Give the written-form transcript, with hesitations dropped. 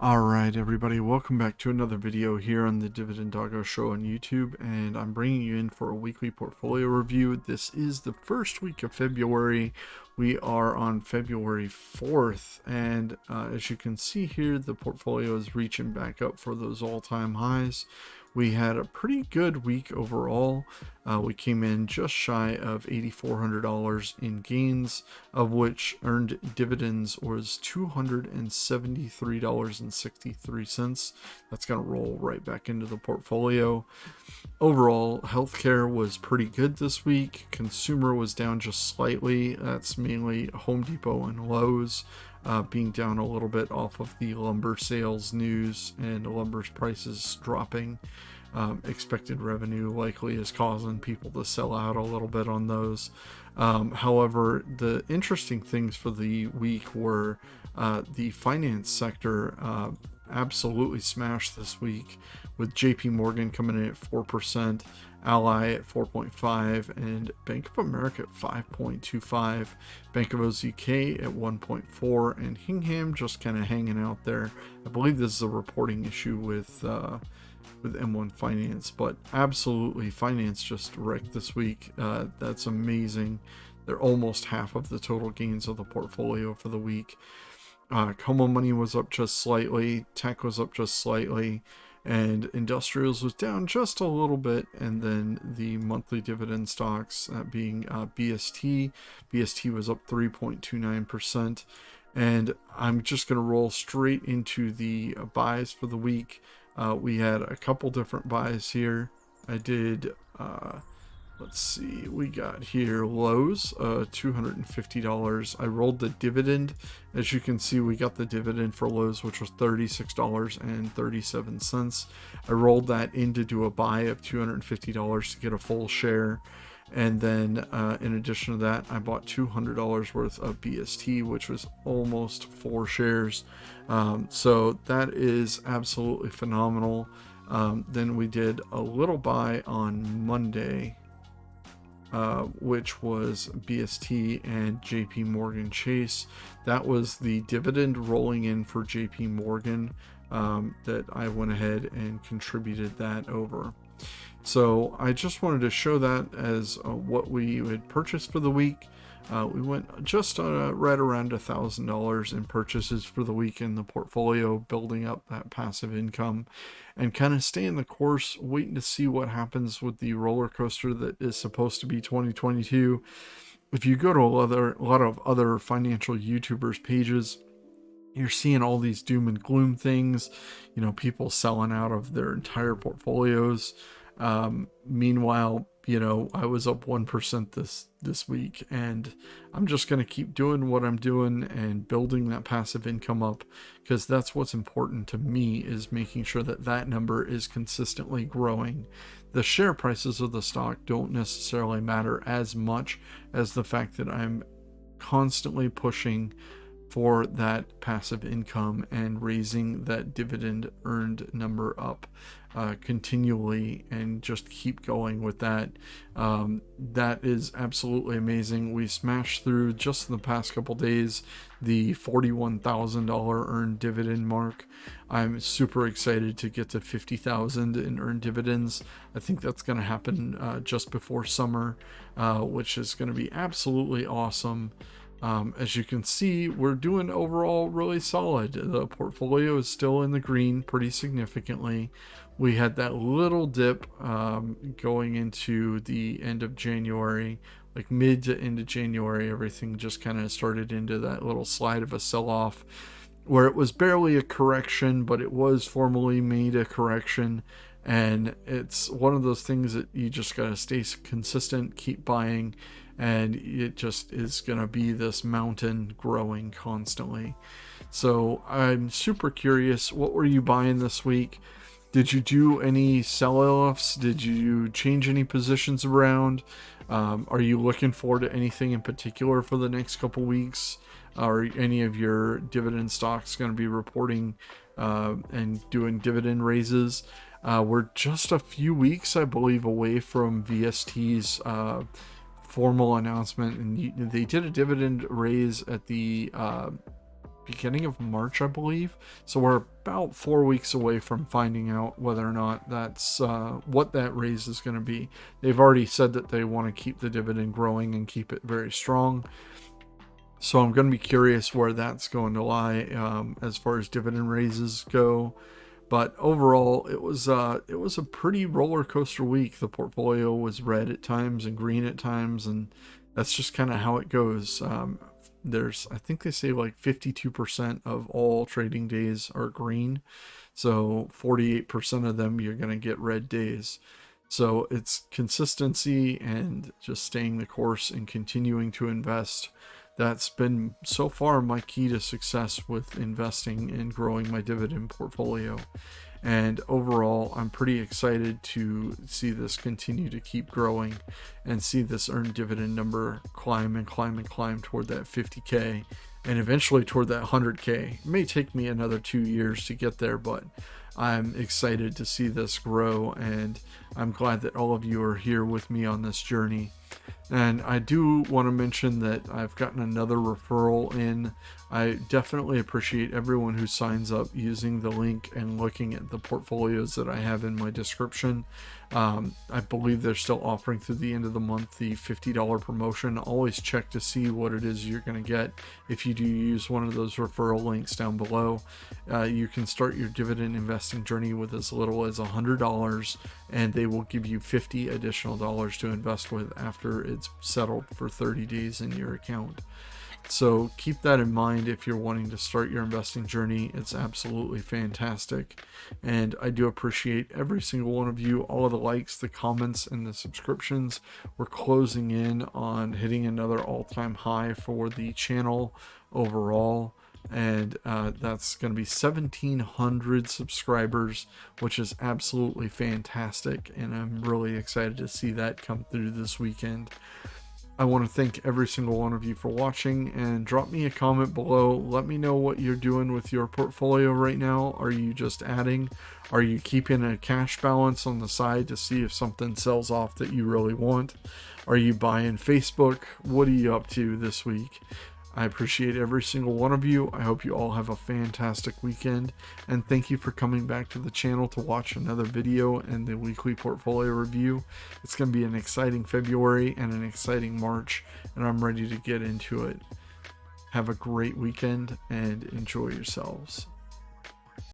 Alright everybody, welcome back to another video here on the Dividend Doggo Show on YouTube, and I'm bringing you in for a weekly portfolio review. This is the first week of February. We are on February 4th, and as you can see here, the portfolio is reaching back up for those all-time highs. We had a pretty good week overall. We came in just shy of $8,400 in gains, of which earned dividends was $273.63. That's going to roll right back into the portfolio. Overall, healthcare was pretty good this week. Consumer was down just slightly. That's mainly Home Depot and Lowe's. Being down a little bit off of the lumber sales news and lumber's prices dropping. Expected revenue likely is causing people to sell out a little bit on those. However, the interesting things for the week were the finance sector absolutely smashed this week, with JP Morgan coming in at 4%, Ally at 4.5, and Bank of America at 5.25, Bank of OZK at 1.4, and Hingham just kind of hanging out there. I believe this is a reporting issue with M1 Finance, but absolutely finance just wrecked this week. That's amazing. They're almost half of the total gains of the portfolio for the week. Como Money was up just slightly, tech was up just slightly, and industrials was down just a little bit. And then the monthly dividend stocks, being BST was up 3.29%. And I'm just going to roll straight into the buys for the week. We had a couple different buys here. I did let's see, we got here Lowe's, $250. I rolled the dividend. As you can see, we got the dividend for Lowe's, which was $36.37. I rolled that in to do a buy of $250 to get a full share. And then in addition to that, I bought $200 worth of BST, which was almost 4 shares. So that is absolutely phenomenal. Then we did a little buy on Monday, which was BST and JP Morgan Chase. That was the dividend rolling in for JP Morgan, that I went ahead and contributed that over. So I just wanted to show that as what we had purchased for the week. We went just right around $1,000 in purchases for the week in the portfolio, building up that passive income and kind of staying the course, waiting to see what happens with the roller coaster that is supposed to be 2022. If you go to a lot of other financial YouTubers pages, you're seeing all these doom and gloom things, people selling out of their entire portfolios. Meanwhile, I was up 1% this week, and I'm just going to keep doing what I'm doing and building that passive income up, because that's what's important to me, is making sure that that number is consistently growing. The share prices of the stock don't necessarily matter as much as the fact that I'm constantly pushing for that passive income and raising that dividend earned number up continually, and just keep going with that. That is absolutely amazing. We smashed through just in the past couple days the $41,000 earned dividend mark. I'm super excited to get to $50,000 in earned dividends. I think that's going to happen just before summer, which is going to be absolutely awesome. As you can see, we're doing overall really solid. The portfolio is still in the green pretty significantly. We had that little dip going into the end of January, like mid to end of January. Everything just kind of started into that little slide of a sell-off, where it was barely a correction, but it was formally made a correction. And it's one of those things that you just got to stay consistent, keep buying, and it just is going to be this mountain growing constantly. So I'm super curious, what were you buying this week? Did you do any sell-offs? Did you change any positions around? Are you looking forward to anything in particular for the next couple weeks? Are any of your dividend stocks going to be reporting and doing dividend raises? We're just a few weeks, I believe, away from VST's formal announcement, and they did a dividend raise at the beginning of March, I believe. So we're about 4 weeks away from finding out whether or not that's what that raise is going to be. They've already said that they want to keep the dividend growing and keep it very strong. So I'm going to be curious where that's going to lie as far as dividend raises go. But overall, it was a pretty roller coaster week. The portfolio was red at times and green at times, and that's just kind of how it goes. I think they say like 52% of all trading days are green, so 48% of them you're gonna get red days. So it's consistency and just staying the course and continuing to invest. That's been so far my key to success with investing and growing my dividend portfolio. And overall, I'm pretty excited to see this continue to keep growing and see this earned dividend number climb and climb and climb toward that 50K and eventually toward that 100K. It may take me another 2 years to get there, but I'm excited to see this grow, and I'm glad that all of you are here with me on this journey. And I do want to mention that I've gotten another referral in. I definitely appreciate everyone who signs up using the link and looking at the portfolios that I have in my description. I believe they're still offering through the end of the month the $50 promotion. Always check to see what it is you're going to get if you do use one of those referral links down below. You can start your dividend investing journey with as little as $100, and they will give you $50 additional to invest with after it's settled for 30 days in your account. So keep that in mind if you're wanting to start your investing journey. It's absolutely fantastic. And I do appreciate every single one of you, all of the likes, the comments, and the subscriptions. We're closing in on hitting another all-time high for the channel overall. And that's going to be 1,700 subscribers, which is absolutely fantastic. And I'm really excited to see that come through this weekend. I want to thank every single one of you for watching, and drop me a comment below. Let me know what you're doing with your portfolio right now. Are you just adding? Are you keeping a cash balance on the side to see if something sells off that you really want? Are you buying Facebook? What are you up to this week? I appreciate every single one of you. I hope you all have a fantastic weekend, and thank you for coming back to the channel to watch another video and the weekly portfolio review. It's going to be an exciting February and an exciting March, and I'm ready to get into it. Have a great weekend and enjoy yourselves.